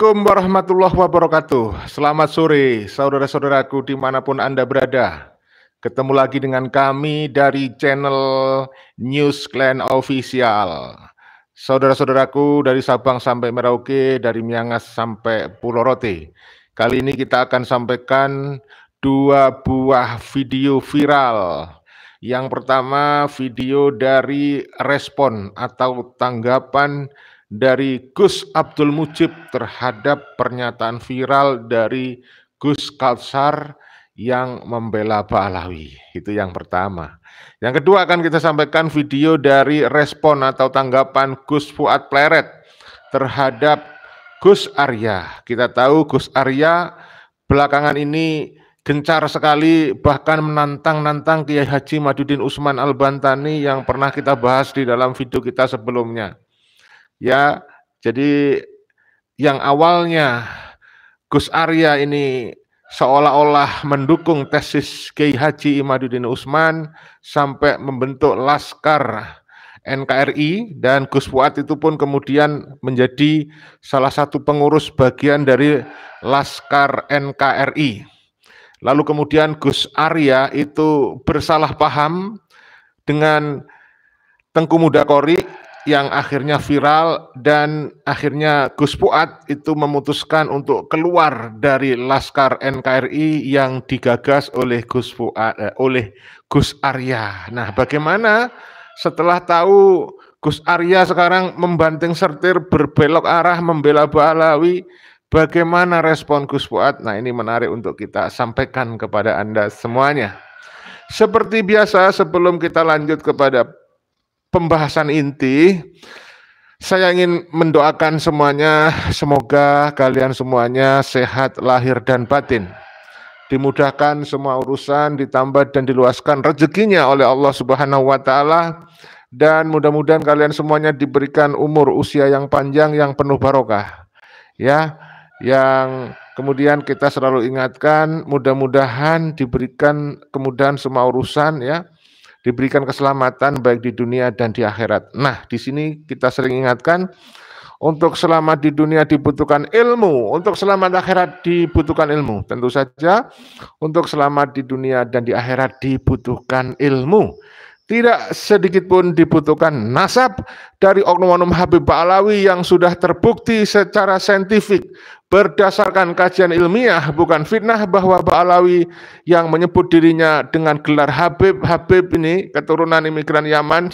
Assalamualaikum warahmatullahi wabarakatuh. Selamat sore, saudara-saudaraku dimanapun Anda berada. Ketemu lagi dengan kami dari channel News Clan Official. Saudara-saudaraku dari Sabang sampai Merauke, dari Miangas sampai Pulau Rote. Kali ini kita akan sampaikan dua buah video viral. Yang pertama, video dari respon atau tanggapan dari Gus Abdul Mujib terhadap pernyataan viral dari Gus Kautsar yang membela Ba'alawi. Itu yang pertama. Yang kedua akan kita sampaikan video dari respon atau tanggapan Gus Fuad Pleret terhadap Gus Arya. Kita tahu Gus Arya belakangan ini gencar sekali bahkan menantang Kiai Haji Madudin Usman Al-Bantani yang pernah kita bahas di dalam video kita sebelumnya. Ya, jadi yang awalnya Gus Arya ini seolah-olah mendukung tesis Kiai Haji Imaduddin Usman sampai membentuk Laskar NKRI, dan Gus Fuad itu pun kemudian menjadi salah satu pengurus bagian dari Laskar NKRI. Lalu kemudian Gus Arya itu bersalah paham dengan Tengku Mudakori yang akhirnya viral, dan akhirnya Gus Fuad itu memutuskan untuk keluar dari Laskar NKRI yang digagas oleh Gus Arya. Nah, bagaimana setelah tahu Gus Arya sekarang membanting setir berbelok arah membela Ba'alawi, bagaimana respon Gus Fuad? Nah, ini menarik untuk kita sampaikan kepada Anda semuanya. Seperti biasa, sebelum kita lanjut kepada pembahasan inti, saya ingin mendoakan semuanya, semoga kalian semuanya sehat lahir dan batin, dimudahkan semua urusan, ditambah dan diluaskan rezekinya oleh Allah Subhanahu wa Ta'ala, dan mudah-mudahan kalian semuanya diberikan umur usia yang panjang yang penuh barokah. Ya, yang kemudian kita selalu ingatkan, mudah-mudahan diberikan kemudahan semua urusan, ya, diberikan keselamatan baik di dunia dan di akhirat. Nah, di sini kita sering ingatkan, untuk selamat di dunia dibutuhkan ilmu, untuk selamat akhirat dibutuhkan ilmu. Tentu saja untuk selamat di dunia dan di akhirat dibutuhkan ilmu. Tidak sedikit pun dibutuhkan nasab dari oknum-oknum Habib Ba'alawi yang sudah terbukti secara saintifik berdasarkan kajian ilmiah, bukan fitnah, bahwa Ba'alawi yang menyebut dirinya dengan gelar Habib ini keturunan imigran Yaman,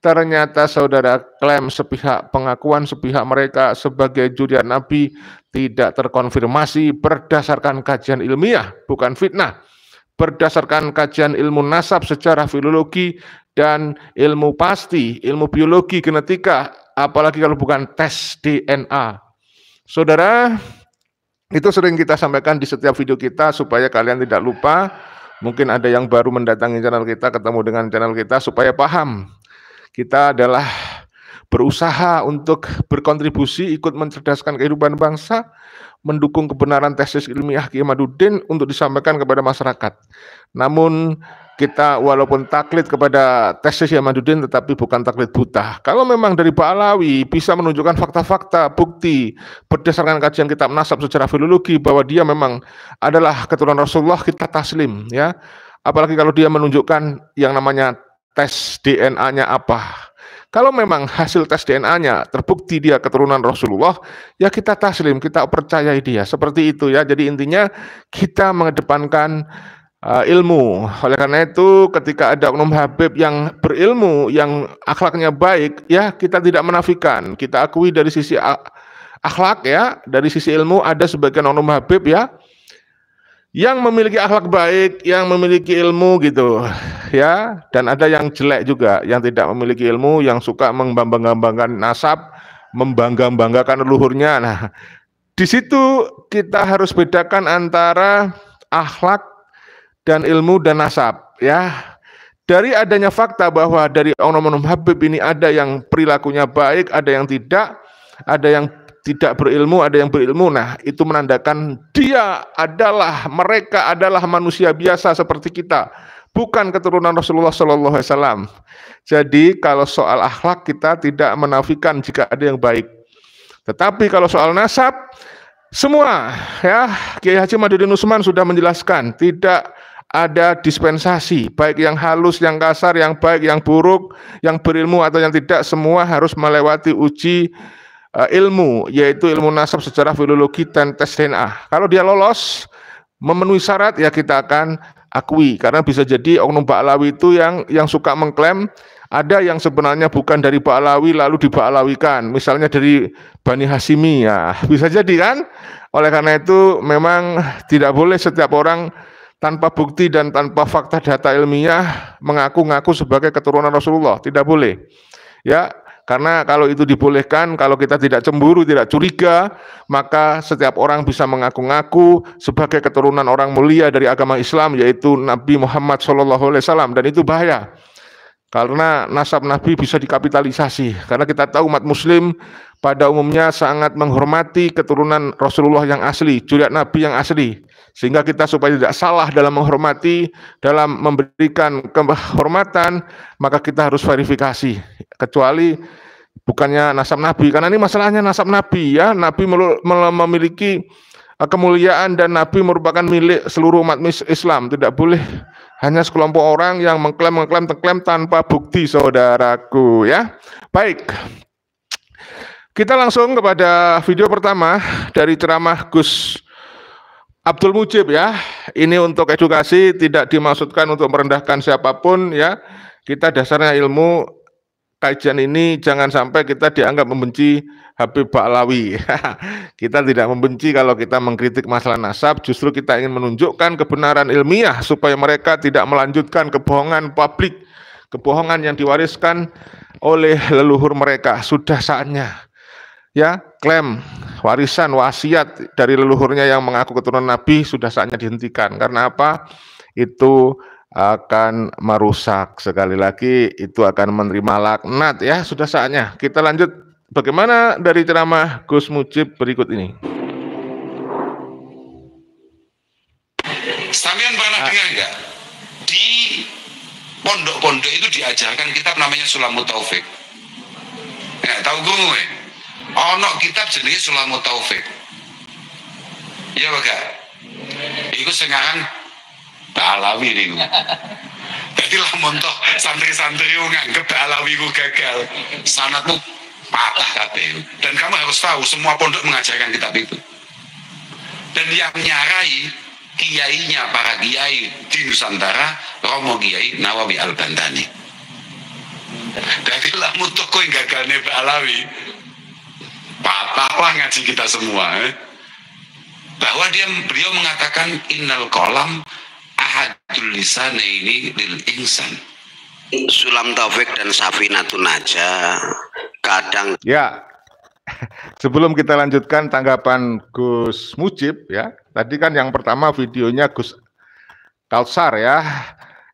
ternyata saudara klaim sepihak, pengakuan sepihak mereka sebagai juriat Nabi tidak terkonfirmasi berdasarkan kajian ilmiah, bukan fitnah, berdasarkan kajian ilmu nasab secara filologi dan ilmu pasti, ilmu biologi, genetika, apalagi kalau bukan tes DNA. Saudara, itu sering kita sampaikan di setiap video kita supaya kalian tidak lupa. Mungkin ada yang baru mendatangi channel kita, ketemu dengan channel kita, supaya paham. Kita adalah berusaha untuk berkontribusi, ikut mencerdaskan kehidupan bangsa, mendukung kebenaran tesis ilmiah Kiai Madudin untuk disampaikan kepada masyarakat. Namun kita walaupun taklid kepada tesis Kiai Madudin, tetapi bukan taklid buta. Kalau memang dari Ba'alawi bisa menunjukkan fakta-fakta, bukti berdasarkan kajian kitab nasab secara filologi bahwa dia memang adalah keturunan Rasulullah, kita taslim, ya. Apalagi kalau dia menunjukkan yang namanya tes DNA-nya apa. Kalau memang hasil tes DNA-nya terbukti dia keturunan Rasulullah, ya kita taslim, kita percayai dia. Seperti itu, ya. Jadi intinya kita mengedepankan ilmu. Oleh karena itu, ketika ada oknum Habib yang berilmu, yang akhlaknya baik, ya kita tidak menafikan. Kita akui dari sisi akhlak, ya, dari sisi ilmu ada sebagian oknum Habib, ya, yang memiliki akhlak baik, yang memiliki ilmu gitu, ya, dan ada yang jelek juga, yang tidak memiliki ilmu, yang suka membangga-banggakan nasab, membangga-banggakan leluhurnya. Nah, di situ kita harus bedakan antara akhlak dan ilmu dan nasab, ya. Dari adanya fakta bahwa dari oknum-oknum Habib ini ada yang perilakunya baik, ada yang tidak, ada yang tidak berilmu, ada yang berilmu. Nah, itu menandakan mereka adalah manusia biasa seperti kita, bukan keturunan Rasulullah Shallallahu Alaihi Wasallam. Jadi kalau soal akhlak kita tidak menafikan jika ada yang baik. Tetapi kalau soal nasab, Semua ya, Kiai Haji Madudin Usman sudah menjelaskan, tidak ada dispensasi, baik yang halus, yang kasar, yang baik, yang buruk, yang berilmu atau yang tidak, semua harus melewati uji ilmu, yaitu ilmu nasab, sejarah, filologi, dan tes DNA. Kalau dia lolos, memenuhi syarat, ya kita akan akui. Karena bisa jadi oknum Ba'alawi itu yang suka mengklaim ada yang sebenarnya bukan dari Ba'alawi lalu diba'alawikan, misalnya dari Bani Hashimi, ya bisa jadi kan. Oleh karena itu memang tidak boleh setiap orang tanpa bukti dan tanpa fakta data ilmiah mengaku-ngaku sebagai keturunan Rasulullah, tidak boleh. Ya, karena kalau itu dibolehkan, kalau kita tidak cemburu, tidak curiga, maka setiap orang bisa mengaku-ngaku sebagai keturunan orang mulia dari agama Islam, yaitu Nabi Muhammad SAW, dan itu bahaya. Karena nasab Nabi bisa dikapitalisasi. Karena kita tahu umat Muslim pada umumnya sangat menghormati keturunan Rasulullah yang asli, zuriat Nabi yang asli. Sehingga kita supaya tidak salah dalam menghormati, dalam memberikan kehormatan, maka kita harus verifikasi. Kecuali bukannya nasab Nabi, karena ini masalahnya nasab Nabi ya. Nabi memiliki kemuliaan dan Nabi merupakan milik seluruh umat Islam. Tidak boleh hanya sekelompok orang yang mengklaim tanpa bukti, saudaraku ya. Baik, kita langsung kepada video pertama dari ceramah Gus Abdul Mujib ya. Ini untuk edukasi, tidak dimaksudkan untuk merendahkan siapapun ya. Kita dasarnya ilmu, kajian ini jangan sampai kita dianggap membenci Habib Ba'alawi. Kita tidak membenci kalau kita mengkritik masalah nasab, justru kita ingin menunjukkan kebenaran ilmiah supaya mereka tidak melanjutkan kebohongan publik, kebohongan yang diwariskan oleh leluhur mereka. Sudah saatnya ya, klaim warisan wasiat dari leluhurnya yang mengaku keturunan Nabi sudah saatnya dihentikan. Karena apa? Itu akan merusak, sekali lagi itu akan menerima laknat ya. Sudah saatnya. Kita lanjut bagaimana dari ceramah Gus Mujib berikut ini. Sampean pernah dengar enggak? Di pondok-pondok itu diajarkan kitab namanya Sulamut Taufik. Ya, tahu gue? Ono kitab jenenge Sulamut Taufik. Iya baga. Iku sekarang Ba'alawi nih. Jadi lah montok santri-santri nganggep Ba'alawi ku gagal, sanatmu patah kabeh. Dan kamu harus tahu semua pondok mengajarkan kitab itu. Dan yang nyarai kiainya para kiai di Nusantara, Romo Kiai Nawawi Al-Bantani. Jadi lah montok kowe gagalne Ba'alawi, patahlah ngaji kita semua. Bahwa beliau mengatakan innal qalam ahadul lisanaini lil insan. Sulam Taufik dan Safinatun Najah kadang ya. Sebelum kita lanjutkan tanggapan Gus Mujib ya, tadi kan yang pertama videonya Gus Kausar ya,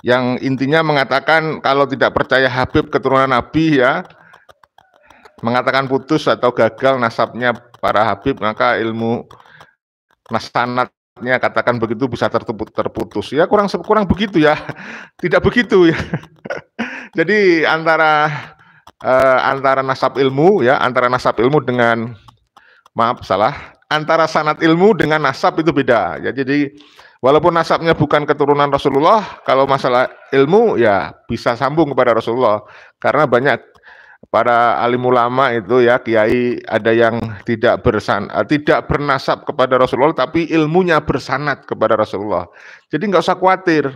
yang intinya mengatakan kalau tidak percaya Habib keturunan Nabi ya, mengatakan putus atau gagal nasabnya para Habib, maka ilmu nasanatnya katakan begitu bisa terputus ya, kurang begitu ya. Tidak begitu ya. Jadi antara nasab ilmu ya, antara nasab ilmu dengan antara sanad ilmu dengan nasab itu beda ya. Jadi walaupun nasabnya bukan keturunan Rasulullah, kalau masalah ilmu ya bisa sambung kepada Rasulullah. Karena banyak para alim ulama itu ya, kiai, ada yang tidak bernasab kepada Rasulullah tapi ilmunya bersanad kepada Rasulullah. Jadi nggak usah khawatir.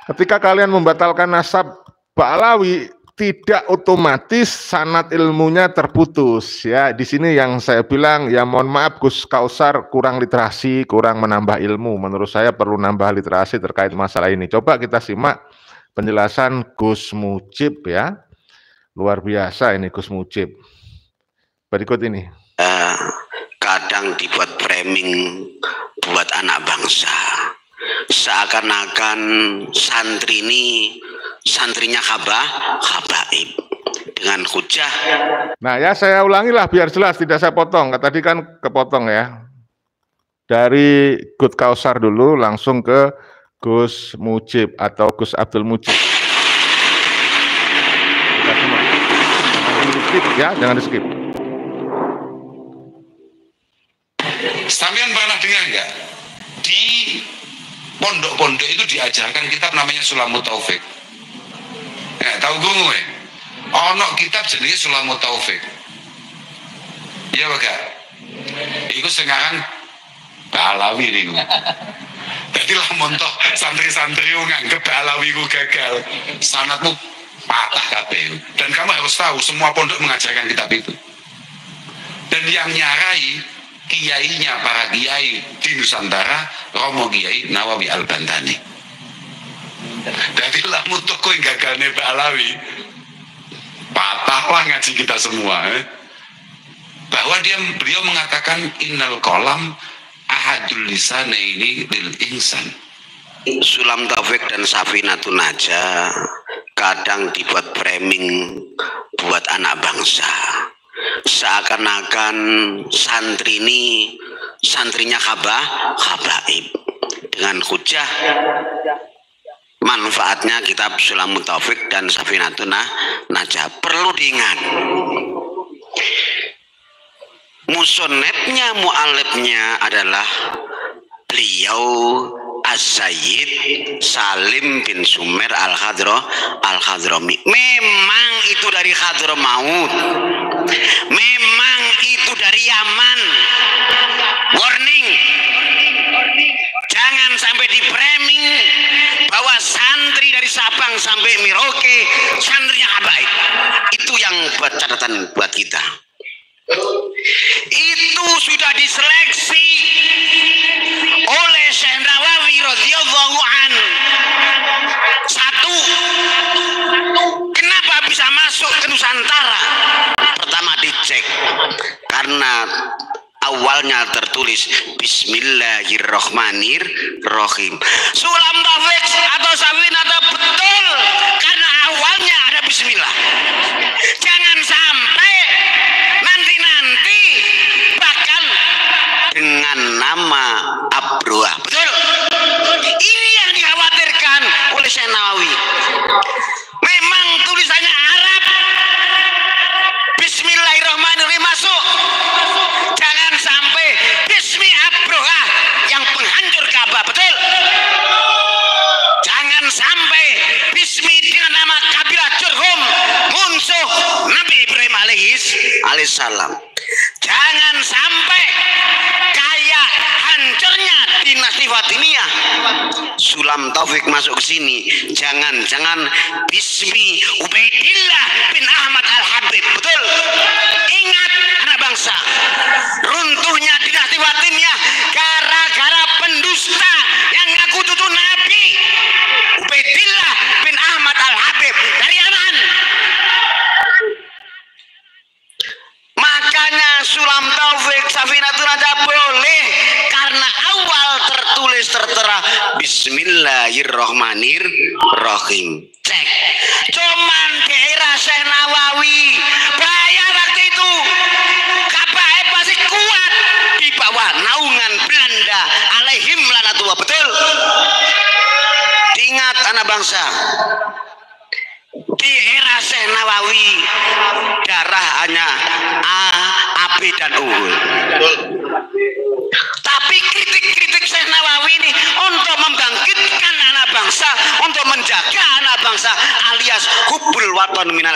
Ketika kalian membatalkan nasab Ba'alawi, tidak otomatis sanad ilmunya terputus ya. Di sini yang saya bilang ya, mohon maaf Gus Kausar kurang literasi, kurang menambah ilmu. Menurut saya perlu nambah literasi terkait masalah ini. Coba kita simak penjelasan Gus Mujib ya. Luar biasa ini Gus Mujib. Berikut ini. Kadang dibuat framing buat anak bangsa. Seakan-akan santri ini santrinya habaib dengan hujah. Nah ya, saya ulangi lah biar jelas, tidak saya potong. Tadi kan kepotong ya. Dari Gus Kausar dulu langsung ke Gus Mujib atau Gus Abdul Mujib. Kita simak. Jangan di skip ya, jangan di skip. Sampean pernah dengar nggak? Di pondok-pondok itu diajarkan kitab namanya Sulamut Taufik. Tahu gue? Ono kitab jenis Sulamut Taufik. Iya baga. Iku sekarang Balawi nih gue. Jadi lah montoh santri-santri nganggep Balawi gue gagal. Sanatmu patah kabeh. Dan kamu harus tahu semua pondok mengajarkan kitab itu. Dan yang nyarai kiainya para kiai di Nusantara Romo Kiai Nawawi Al-Bantani. Jadi lah mutuk kowe gagalnya Balawi. Patahlah ngaji kita semua. Bahwa beliau mengatakan innal qalam ahadul lisanaini lil insan. Sulam Taufik dan Safinatun Najah kadang dibuat framing buat anak bangsa. Seakan-akan santri ini santrinya habaib dengan hujah manfaatnya kitab Sulamut Taufik dan Safinatun Najah. Perlu diingat, musonetnya mu'alifnya adalah beliau As-Sayyid Salim bin Sumer Al-Hadrami. Memang itu dari Hadramaut, memang itu dari Yaman. Warning, jangan sampai di framing bahwa santri dari Sabang sampai Merauke santrinya habaib. Itu yang buat catatan buat kita. Itu sudah diseleksi oleh Syekh Nawawi radhiyallahu an. Satu, kenapa bisa masuk ke Nusantara? Pertama dicek karena awalnya tertulis Bismillahirrahmanirrahim. Sulam Taufik atau Safinatun betul karena awalnya ada Bismillah. Jangan sampai nanti bahkan dengan nama Abroah. Betul? Ini yang dikhawatirkan oleh Syekh Nawawi. Memang tulisannya Arab, Bismillahirrahmanirrahim masuk. Jangan sampai Bismi Abroah yang penghancur Ka'bah. Betul? Jangan sampai Bismi dengan nama kabilah Jurhum musuh Nabi Ibrahim alaihissalam. Jangan sampai kayak hancurnya dinasti Fatimiyah Sulam Taufik masuk ke sini. Jangan Bismi Ubaidillah bin Ahmad Al-Habib. Betul? Ingat anak bangsa, runtuhnya dinasti Fatimiyah gara-gara pendusta yang ngaku tutu Nabi Ubaidillah bin Ahmad Al-Habib dari Yaman. Makanya Sulam Taufik Safinatun Najah boleh karena awal tertulis tertera Bismillahirrahmanirrahim. Cek. Cuman daerah Syekh Nawawi bahaya waktu itu. Ka'bah masih kuat di bawah naungan Belanda alaihim lanatullah. Betul? Diingat anak bangsa, di era Syekh Nawawi darah hanya A, AB dan Uhud. Tapi kritik-kritik Syekh Nawawi ini untuk membangkitkan anak bangsa, untuk menjaga anak bangsa alias hubbul waton minal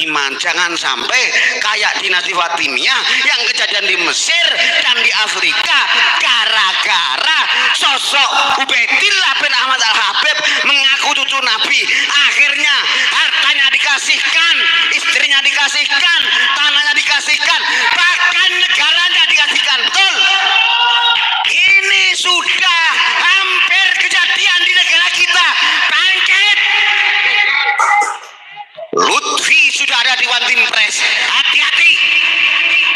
iman. Jangan sampai kayak dinasti Fatimiyah yang kejadian di Mesir dan di Afrika gara-gara sosok Ubaidillah bin Ahmad Al-Habib mengaku cucu Nabi. Akhirnya hartanya dikasihkan, istrinya dikasihkan, tanahnya dikasihkan, bahkan negaranya dikasihkan. Betul? Ini sudah hampir kejadian di negara kita. Bangkit! Lutfi sudah ada di One Team Press. Hati-hati!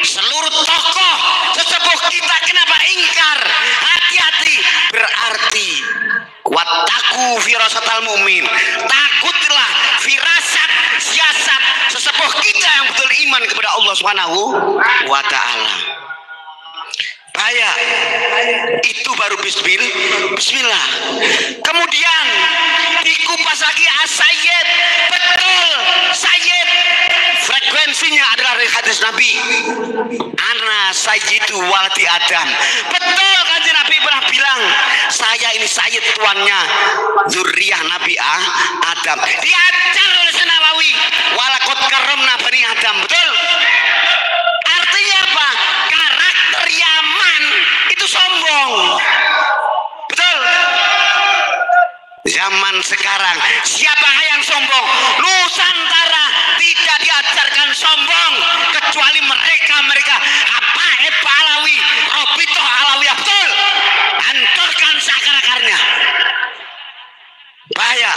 Seluruh tokoh sesepuh kita kenapa ingkar? Hati-hati! Berarti wattaku firasatal mu'min, takutlah firasat siasat sesepuh kita yang betul iman kepada Allah Subhanahu wa ta'ala. Bahaya. Itu baru bismillah. Kemudian dikupas lagi As-Sayyid. Betul, Sayyid konsekuensinya adalah dari hadis Nabi, ana sayyidu waladi Adam. Betul kan Nabi pernah bilang, saya ini sayyid tuannya zuriyah Nabi Adam. Diajar oleh Nawawi, walaqad karramna bani Adam. Betul? Artinya apa? Karakter Yaman itu sombong. Betul? Zaman sekarang siapakah yang sombong? Nusantara tidak diajarkan sombong kecuali mereka Habaib Alawi, Robitoh Alawiyah. Betul? Hancurkan seakar-akarnya. Bahaya.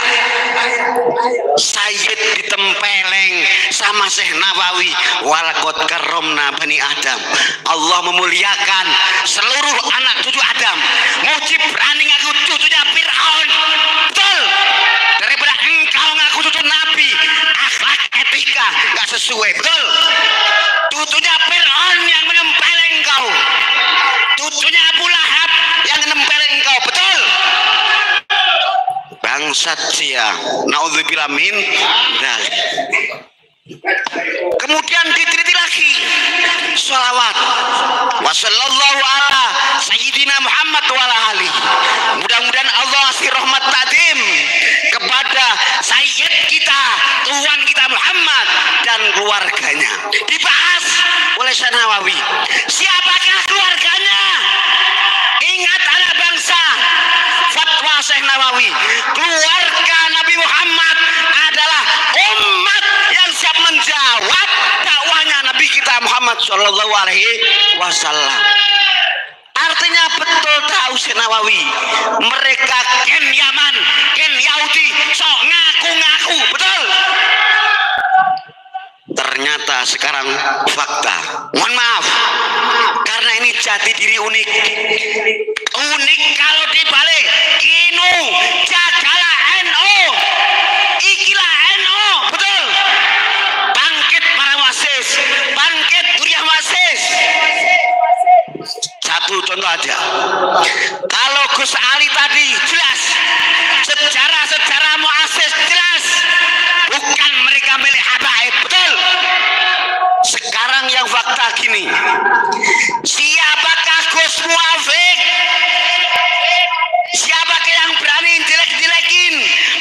Sayyid ditempeleng sama Syekh Nawawi, walaqad karramna bani Adam. Allah memuliakan seluruh anak cucu Adam. Muji berani ngaku cucunya Fir'aun. Betul? Daripada engkau ngaku cucu Nabi, akhlak etika gak sesuai. Betul? Cucunya Fir'aun yang menempeleng engkau, cucunya Abu Lahab yang menempeleng engkau. Betul? Bangsat sia, naudzubillah min dzalik. Kemudian diteliti lagi sholawat wa sallallahu ala sayyidina Muhammad wa ala ali. Mudah-mudahan Allah kasih rahmat tadim kepada sayyid kita, tuan kita Muhammad dan keluarganya. Dibahas oleh Syekh Nawawi, siapakah keluarganya? Ingat anak bangsa, fatwa Syekh Nawawi, keluarga Nabi Muhammad adalah umat yang siap menjawab dakwahnya Nabi kita Muhammad Shallallahu Alaihi Wasallam. Artinya betul tahu Syekh Nawawi, mereka ken Yaman, ken Yahudi, sok ngaku-ngaku. Betul? Ternyata sekarang fakta, mohon maaf, karena ini jati diri unik kalau dibalik kinu jagalah NU, ikilah NU. Betul? Bangkit para wasis, bangkit duriah wasis. Satu contoh aja, kalau Gus Ali tadi jelas sejarah muasis jelas, bukan mereka milik habaib. Betul? Sekarang yang fakta gini, siapakah Gus Muafik? Siapakah yang berani jelek-jelekin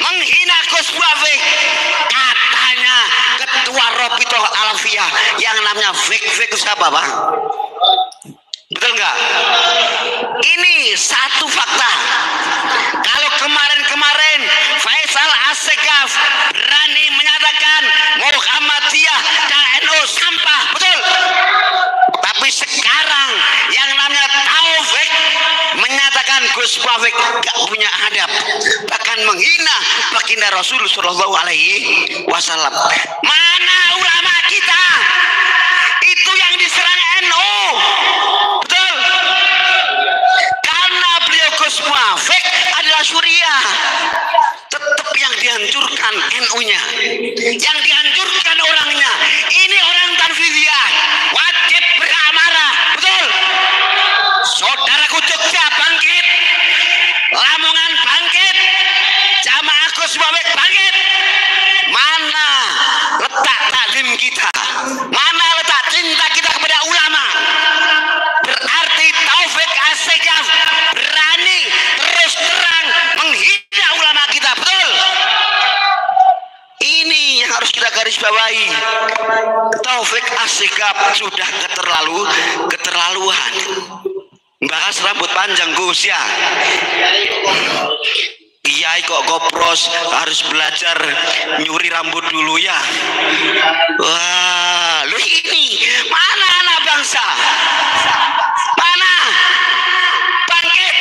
menghina Gus Muafik? Katanya ketua Robitoh Alawiyah yang namanya Fik siapa, Pak? Betul nggak? Ini satu fakta. Kalau kemarin Faisal Assegaf berani menyatakan Muhammadiyah dan NU sampah, betul? Tapi sekarang yang namanya Taufik menyatakan Gus Muafik gak punya adab, bahkan menghina baginda Rasul Shallallahu Alaihi Wasallam. Mana ulama kita? Itu yang diserang NU. Betul? Karena beliau Gus Muafik adalah Suriah, tetap yang dihancurkan NU-nya, yang dihancurkan orangnya. Ini orang Tanfidiyah, wajib beramarah. Betul? Saudaraku Jogja bangkit, Lamongan bangkit, jamaah Gus Muafik bangkit. Mana letak taklim kita? Mana letak cinta kita kepada ulama? Berarti Taufik Assegaf berani terus terang menghina ulama kita. Betul? Ini yang harus kita garis bawahi. Taufik Assegaf sudah keterlaluan. Bahas rambut panjang Gus ya. Kiai kok kopros, harus belajar nyuri rambut dulu ya. Wah, lu ini mana anak bangsa? Mana? Bangkit.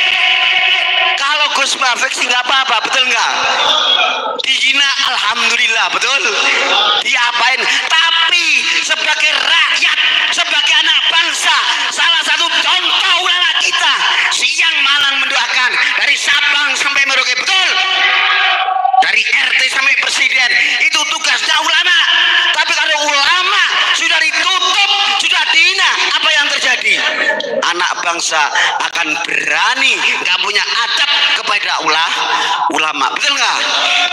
Kalau Gus Muafik sih nggak apa-apa, betul nggak? Dihina alhamdulillah, betul? Diapain? Tapi sebagai rakyat, sebagai anak bangsa, salah satu contoh ulama kita siang malam mendoakan dari Sabang sampai Merauke. Betul? Dari RT sampai presiden, itu tugasnya ulama. Tapi kalau ulama sudah ditutup, sudah dihina, apa yang terjadi? Anak bangsa akan berani nggak punya adab kepada ulama. Betul nggak?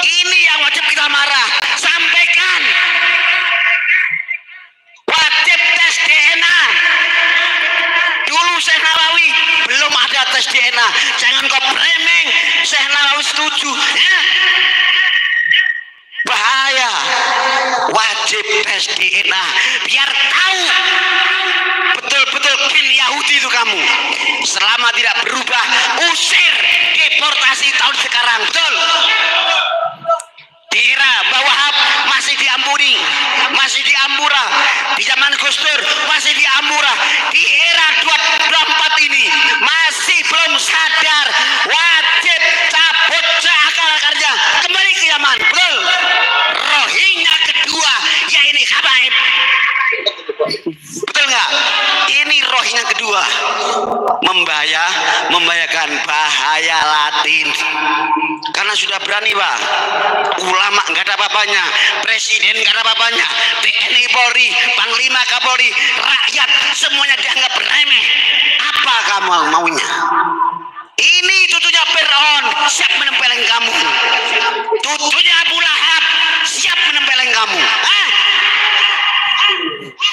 Ini yang wajib kita marah. Sampaikan tes DNA. Jangan kau framing Syekh Nawawi setuju ya. Bahaya. Wajib tes DNA biar tahu betul-betul gen Yahudi itu kamu. Selama tidak berubah, usir, deportasi tahun sekarang. Betul? Di era Mbah Wahab masih diampuni, masih diampura. Di zaman Gus Dur masih diampura. Di era 2024 ini masih belum sadar. Wajib cabut akal-akalnya, kembali ke Yaman. Betul? Rohingya kedua, ya ini habaib. Betul nggak? Ini Rohingya kedua, membahayakan, bahaya Latin. Karena sudah berani Pak, ulama nggak ada apa-apanya, presiden nggak ada apa-apanya, TNI Polri, Panglima Kapolri, rakyat semuanya dianggap remeh. Apa kamu maunya? Ini tutunya Fir'aun, siap menempeleng kamu. Tutunya Abu Lahab, siap menempeleng kamu.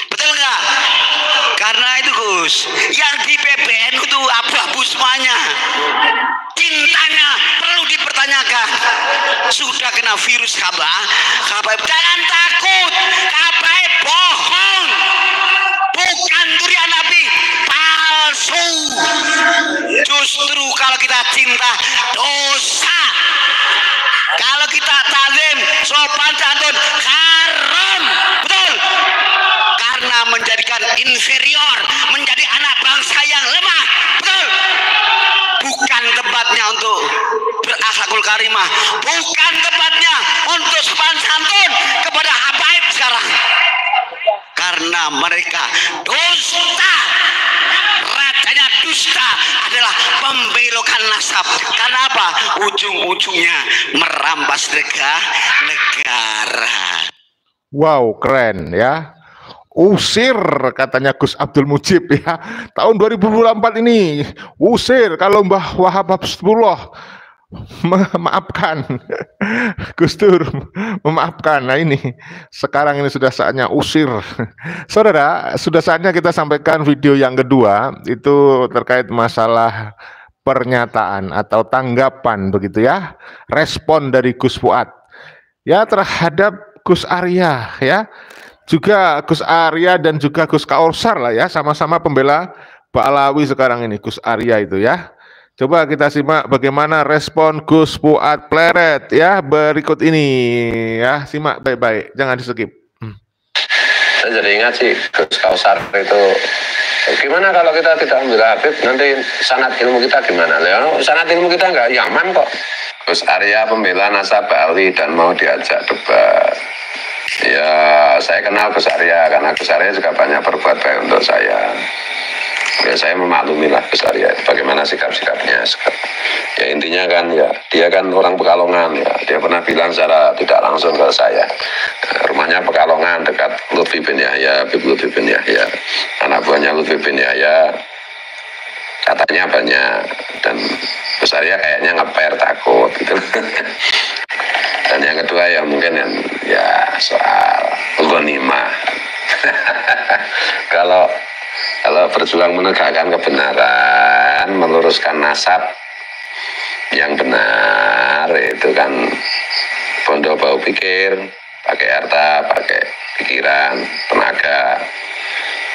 Betul nggak? Karena itu Gus, yang di PBNU itu abu-abu semuanya. Cintanya perlu dipertanyakan. Sudah kena virus habaib, jangan takut. Habaib bohong, bukan durian Nabi, palsu. Justru kalau kita cinta, dosa. Kalau kita talim, sopan santun, haram. Betul? Karena menjadikan inferior, menjadi anak bangsa yang lemah. Betul? Bukan tempatnya untuk berakhlakul karimah, bukan tempatnya untuk sopan santun kepada habaib sekarang. Karena mereka dusta. Rajanya dusta adalah pembelokan nasab. Karena apa? Ujung-ujungnya merampas negara. Wow, keren ya. Usir katanya Gus Abdul Mujib ya. Tahun 2024 ini usir kalau Mbah Wahab Habsibullah memaafkan. Gus Dur memaafkan. Nah ini sekarang ini sudah saatnya usir. Saudara, sudah saatnya kita sampaikan video yang kedua, itu terkait masalah pernyataan atau tanggapan begitu ya, respon dari Gus Fuad ya terhadap Gus Arya ya. Juga Gus Arya dan juga Gus Kausar lah ya, sama-sama pembela Ba'alawi sekarang ini, Gus Arya itu ya. Coba kita simak bagaimana respon Gus Fuad Pleret ya berikut ini ya, simak baik-baik, jangan di skip. Saya jadi ingat sih Gus Kausar itu, gimana kalau kita tidak membela Habib, nanti sanad ilmu kita gimana? Ya, sanad ilmu kita nggak Yaman kok. Gus Arya pembela nasab Ba'alawi dan mau diajak debat. Ya, saya kenal Gus Arya karena Gus Arya juga banyak berbuat baik untuk saya. Ya, saya memaklumi lah Gus Arya bagaimana sikap-sikapnya. Ya intinya kan ya dia kan orang Pekalongan ya. Dia pernah bilang secara tidak langsung ke saya. Rumahnya Pekalongan dekat Lutfi bin Yahya, Habib Lutfi bin Yahya. Anak buahnya Lutfi bin Yahya katanya banyak, dan Gus Arya kayaknya ngeper takut gitu. Dan yang kedua ya mungkin ya soal ghanimah. Kalau berjuang menegakkan kebenaran, meluruskan nasab yang benar, itu kan bondo bau pikir, pakai harta, pakai pikiran, tenaga.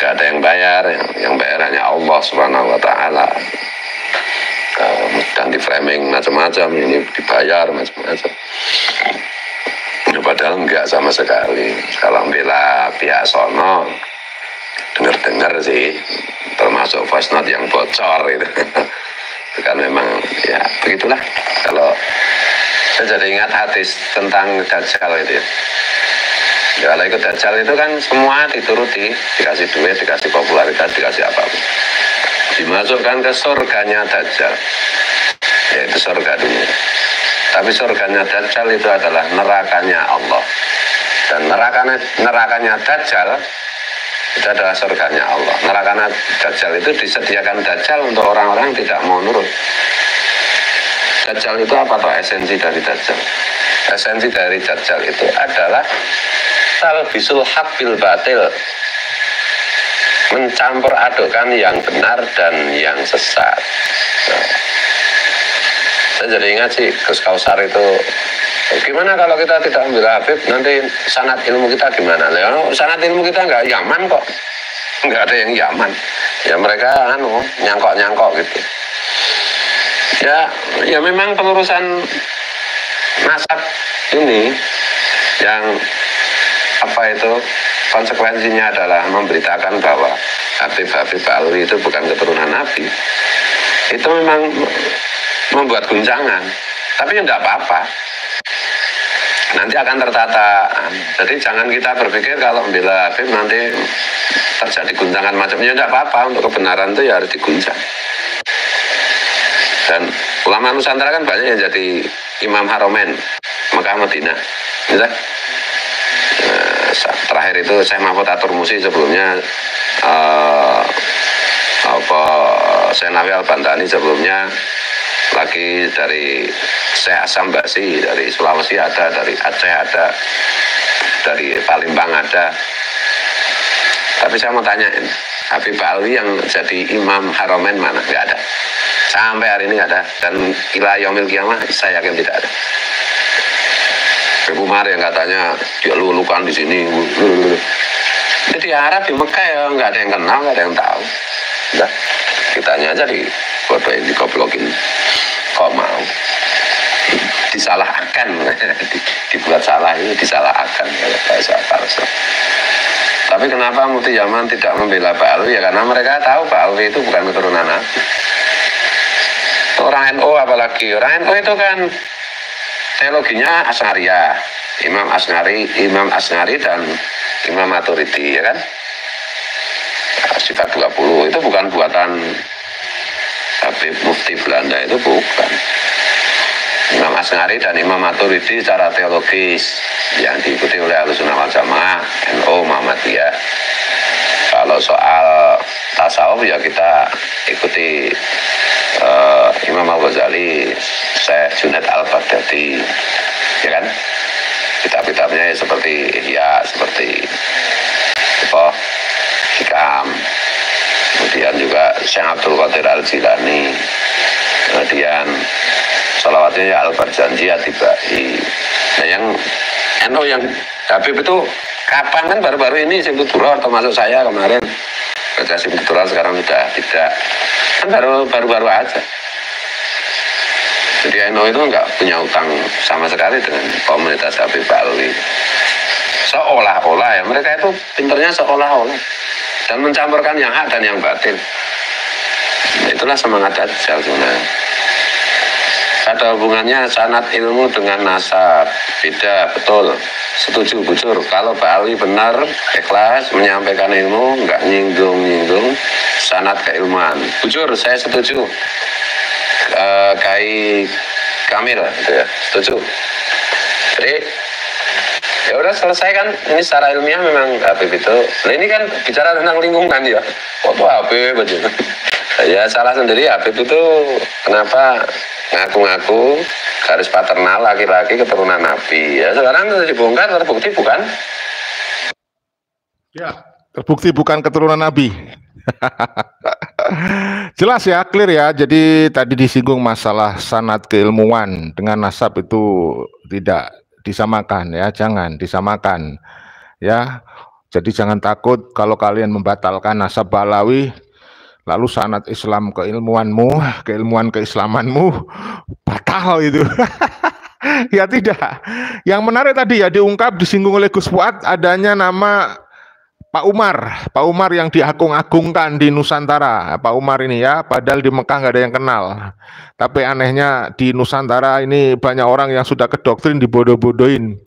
Gak ada yang bayar, yang bayar hanya Allah Subhanahu wa Ta'ala. Dan di framing macam-macam, ini dibayar macam-macam. Padahal enggak sama sekali. Kalau bela pihak sono, dengar-dengar sih, termasuk voice note yang bocor itu. Itu kan memang ya begitulah. Kalau saya jadi ingat hadis tentang Dajjal itu ya. Ya, kalau ikut Dajjal itu kan semua dituruti, dikasih duit, dikasih popularitas, dikasih apapun. Dimasukkan ke surganya Dajjal, yaitu surga dunia. Tapi surganya Dajjal itu adalah nerakanya Allah. Dan nerakanya Dajjal itu adalah surganya Allah. Nerakanya Dajjal itu disediakan Dajjal untuk orang-orang yang tidak mau nurut. Dajjal itu apa toh esensi dari Dajjal? Esensi dari Dajjal itu adalah talbisul haq bil batil, mencampur adukkan yang benar dan yang sesat. Nah, saya jadi ingat sih Gus Kausar itu, gimana kalau kita tidak membela Habib, nanti sanad ilmu kita gimana? Sanad ilmu kita nggak Yaman kok, nggak ada yang Yaman. Ya mereka nyangkok gitu. Ya memang pelurusan nasab ini yang konsekuensinya adalah memberitakan bahwa Habib Alwi itu bukan keturunan Nabi. Itu memang membuat guncangan, tapi tidak apa-apa, nanti akan tertata. Jadi jangan kita berpikir kalau membela Habib nanti terjadi guncangan macamnya. Tidak apa-apa, untuk kebenaran itu ya harus diguncang. Dan ulama Nusantara kan banyak yang jadi Imam Haromen Mekah Madinah. Terakhir itu Syekh Mahfud Atur-Musi, sebelumnya Syekh Nawi Al-Bantani, sebelumnya lagi dari Syekh Asam Basi, dari Sulawesi ada, dari Aceh ada, dari Palembang ada. Tapi saya mau tanya, Habib Alwi yang jadi Imam Haromen mana? Nggak ada. Sampai hari ini nggak ada. Dan ila yaumil qiyamah saya yakin tidak ada. Habib Umar yang katanya dia lulukan di sini. Jadi di Arab, di Mekah ya nggak ada yang kenal, nggak ada yang tahu. Udah, kitanya aja dibodohin, digoblokin. Kok mau disalahkan, dibuat salah ini disalahkan kalau bahasa Farsi. Tapi kenapa Mufti Yaman tidak membela Pak Alwi? Ya karena mereka tahu Pak Alwi itu bukan keturunan Nabi. Orang NU apalagi, orang NU itu kan teologinya Asy'ariyah, Imam Asy'ari dan Imam Maturidi, ya kan? Sifat 20 itu bukan buatan Habib Mufti Belanda, itu bukan. Imam Asy'ari dan Imam Maturidi secara teologis yang diikuti oleh Ahlussunnah wal Jamaah, NU, Muhammadiyah. Kalau soal tasawuf ya kita ikuti Imam Al-Ghazali, Syekh Junaid Al-Baghdadi, ya kan? Kitab-kitabnya seperti Hikam, kemudian juga Syekh Abdul Qadir Al-Jilani, kemudian salawatnya ya Al-Barjanji, Atibai. Nah yang NU yang Habib itu kapan, kan baru-baru ini Simtud Duror, termasuk saya kemarin kerja Simtud Duror, sekarang sudah tidak, kan baru-baru aja. Jadi NU itu nggak punya utang sama sekali dengan komunitas Habib Alwi. Seolah-olah ya, mereka itu pinternya seolah-olah dan mencampurkan yang hak dan yang batil. Itulah semangat Dajjal sebenarnya. Ada hubungannya sanad ilmu dengan nasab, beda, betul. Setuju, bujur. Kalau Pak Alwi benar, ikhlas, menyampaikan ilmu, nggak nyinggung-nyinggung sanad keilmuan. Bujur, saya setuju. Kai Kamil, gitu ya, setuju. Jadi, ya udah selesai kan. Ini secara ilmiah memang Habib itu. Nah ini kan bicara tentang lingkungan ya. Kok tuh Habib aja. Ya salah sendiri Habib itu. Kenapa ngaku-ngaku garis paternal laki-laki keturunan Nabi? Ya sekarang dibongkar, terbukti bukan? Ya, terbukti bukan keturunan Nabi. Jelas ya, clear ya. Jadi tadi disinggung masalah sanad keilmuan dengan nasab itu tidak disamakan ya, jangan disamakan ya. Jadi jangan takut kalau kalian membatalkan nasab Balawi lalu sanad Islam keilmuanmu, keilmuan keislamanmu batal itu. Ya tidak. Yang menarik tadi ya diungkap, disinggung oleh Gus Fuad adanya nama Pak Umar yang diagung-agungkan di Nusantara. Pak Umar ini ya, padahal di Mekah nggak ada yang kenal. Tapi anehnya di Nusantara ini banyak orang yang sudah kedoktrin dibodoh-bodohin.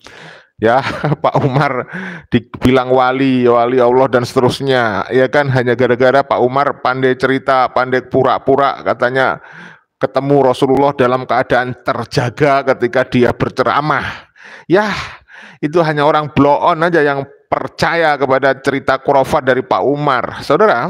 Ya, Pak Umar dibilang wali Allah dan seterusnya. Ya kan, hanya gara-gara Pak Umar pandai cerita, pandai pura-pura, katanya ketemu Rasulullah dalam keadaan terjaga ketika dia berceramah. Ya, itu hanya orang blow on aja yang percaya kepada cerita khurafat dari Pak Umar. Saudara,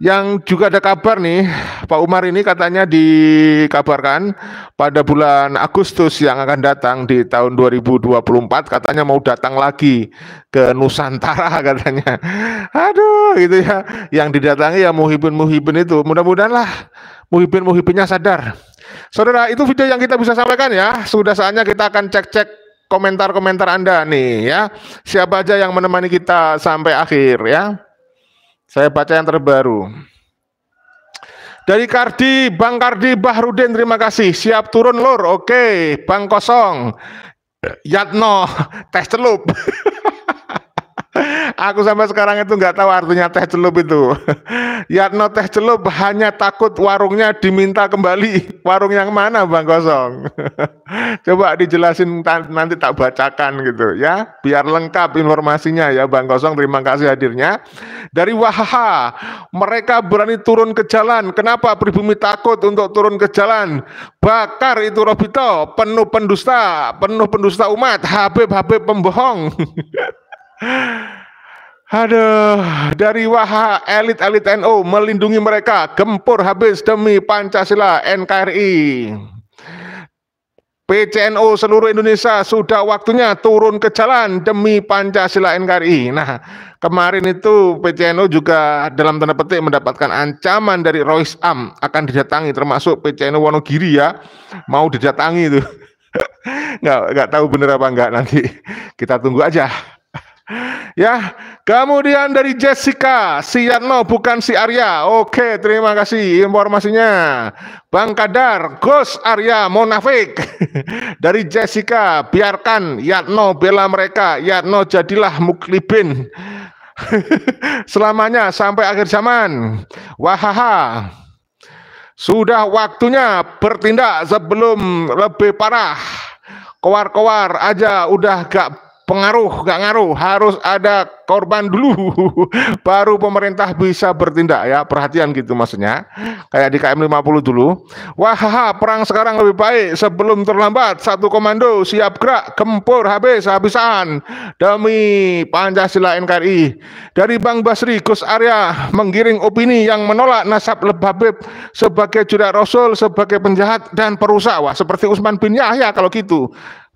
Yang juga ada kabar nih, Pak Umar ini katanya dikabarkan pada bulan Agustus yang akan datang di tahun 2024 katanya mau datang lagi ke Nusantara katanya. Aduh, gitu ya. Yang didatangi ya muhibin-muhibin itu. Mudah-mudahan lah muhibin-muhibinnya sadar. Saudara, itu video yang kita bisa sampaikan ya. Sudah saatnya kita akan cek-cek komentar-komentar Anda nih ya. Siapa aja yang menemani kita sampai akhir ya. Saya baca yang terbaru. Dari Kardi, Bang Kardi Bahrudin, terima kasih. Siap turun lur, oke. Bang Kosong, Yatno, teh celup. Aku sampai sekarang itu nggak tahu artinya teh celup itu. Yatno teh celup hanya takut warungnya diminta kembali. Warung yang mana Bang Kosong? Coba dijelasin nanti tak bacakan gitu ya. Biar lengkap informasinya ya Bang Kosong. Terima kasih hadirnya. Dari Wahaha, mereka berani turun ke jalan. Kenapa pribumi takut untuk turun ke jalan? Bakar itu Robito, penuh pendusta umat, Habib pembohong. Aduh, dari Waha elit NU melindungi mereka, gempur habis demi Pancasila NKRI. PCNU seluruh Indonesia sudah waktunya turun ke jalan demi Pancasila NKRI. Nah, kemarin itu PCNU juga dalam tanda petik mendapatkan ancaman dari Rois Am akan didatangi, termasuk PCNU Wonogiri ya, mau didatangi itu. Nggak tahu bener apa enggak, nanti kita tunggu aja. Ya, kemudian dari Jessica, si Yatno bukan si Arya. Oke, terima kasih informasinya. Bang Kadar, Gus Arya Monafik. Dari Jessica, biarkan Yatno bela mereka. Yatno jadilah muklibin selamanya sampai akhir zaman. Wahaha, sudah waktunya bertindak sebelum lebih parah. Kowar-kowar aja udah gak ngaruh, harus ada korban dulu baru pemerintah bisa bertindak ya. Perhatian gitu maksudnya, kayak di KM 50 dulu. Wahaha, perang sekarang lebih baik sebelum terlambat. Satu komando siap gerak, gempur habis-habisan demi Pancasila NKRI. Dari Bang Basri, Gus Arya menggiring opini yang menolak nasab Habib sebagai jurak Rasul, sebagai penjahat dan perusak. Wah, seperti Utsman bin Yahya kalau gitu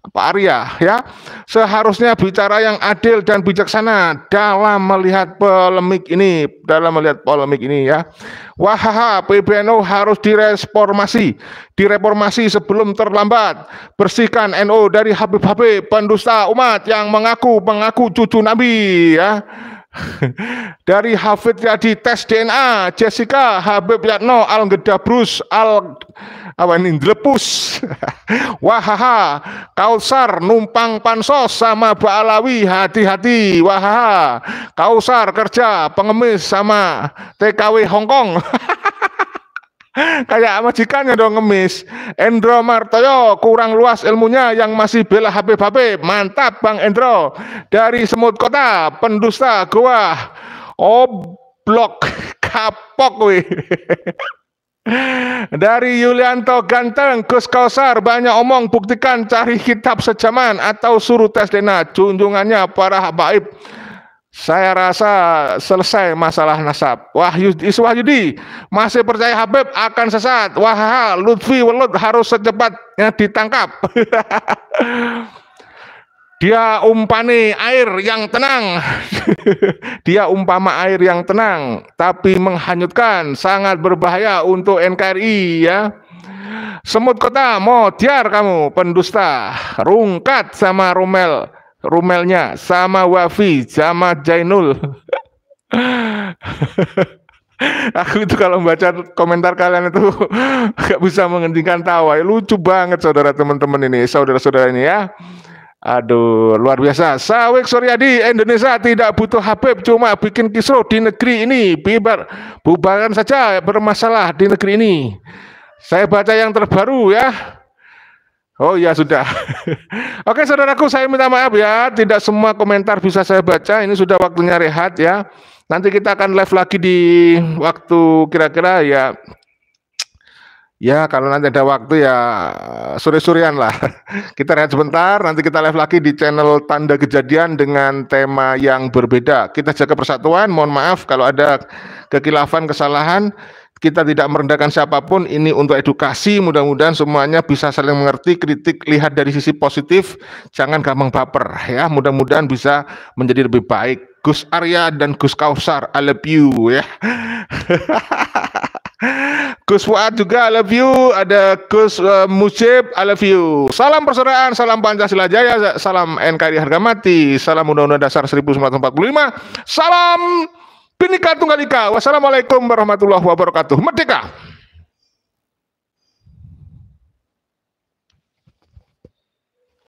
Pak Arya ya. Seharusnya bicara yang adil dan bijaksana dalam melihat polemik ini ya. Wahaha, PBNU harus direformasi sebelum terlambat. Bersihkan NU dari Habib pendusta umat yang mengaku cucu Nabi ya. Dari Hafid Yadi, tes DNA Jessica, Habib Yatno Al-Gedabrus Dlepus. Wahaha, Kausar numpang pansos sama Ba'alawi, hati-hati. Wahaha, Kausar kerja pengemis sama TKW Hongkong. Kayak majikannya dong ngemis. Endro Martoyo kurang luas ilmunya yang masih bela Habib. Mantap Bang Endro. Dari Semut Kota, pendusta gua oblok kapok weh. Dari Yulianto ganteng, Gus Kausar banyak omong, buktikan cari kitab sejaman atau suruh tes DNA. Junjungannya para habaib. Saya rasa selesai masalah nasab. Wahyudi masih percaya Habib akan sesat. Wah, Lutfi Welut harus secepatnya ditangkap. Dia umpama air yang tenang. Dia umpama air yang tenang, tapi menghanyutkan, sangat berbahaya untuk NKRI ya. Semut Kota, modiar kamu pendusta. Rungkat sama Rumelnya, sama Wafi, sama Jainul. Aku itu kalau membaca komentar kalian itu gak bisa menghentikan tawa. Lucu banget saudara teman-teman ini, saudara-saudara ini ya. Aduh, luar biasa. Sawik Suryadi, Indonesia tidak butuh Habib, cuma bikin kisruh di negeri ini. Bubarkan saja bermasalah di negeri ini. Saya baca yang terbaru ya. Oh ya sudah. Oke saudaraku, saya minta maaf ya, tidak semua komentar bisa saya baca. Ini sudah waktunya rehat ya. Nanti kita akan live lagi di waktu kira-kira ya Ya, kalau nanti ada waktu ya sore-sorean lah. Kita rehat sebentar, nanti kita live lagi di channel Tanda Kejadian dengan tema yang berbeda. Kita jaga persatuan, mohon maaf kalau ada kekilafan, kesalahan. Kita tidak merendahkan siapapun, ini untuk edukasi, mudah-mudahan semuanya bisa saling mengerti, kritik, lihat dari sisi positif, jangan gampang baper ya, mudah-mudahan bisa menjadi lebih baik. Gus Arya dan Gus Kausar, I love you ya. Gus Fuad juga I love you, ada Gus Mujib I love you. Salam persaudaraan, salam Pancasila Jaya, salam NKRI harga mati, salam Undang-Undang Dasar 1945, salam Bhinneka Tunggal Ika. Wassalamualaikum warahmatullahi wabarakatuh. Merdeka.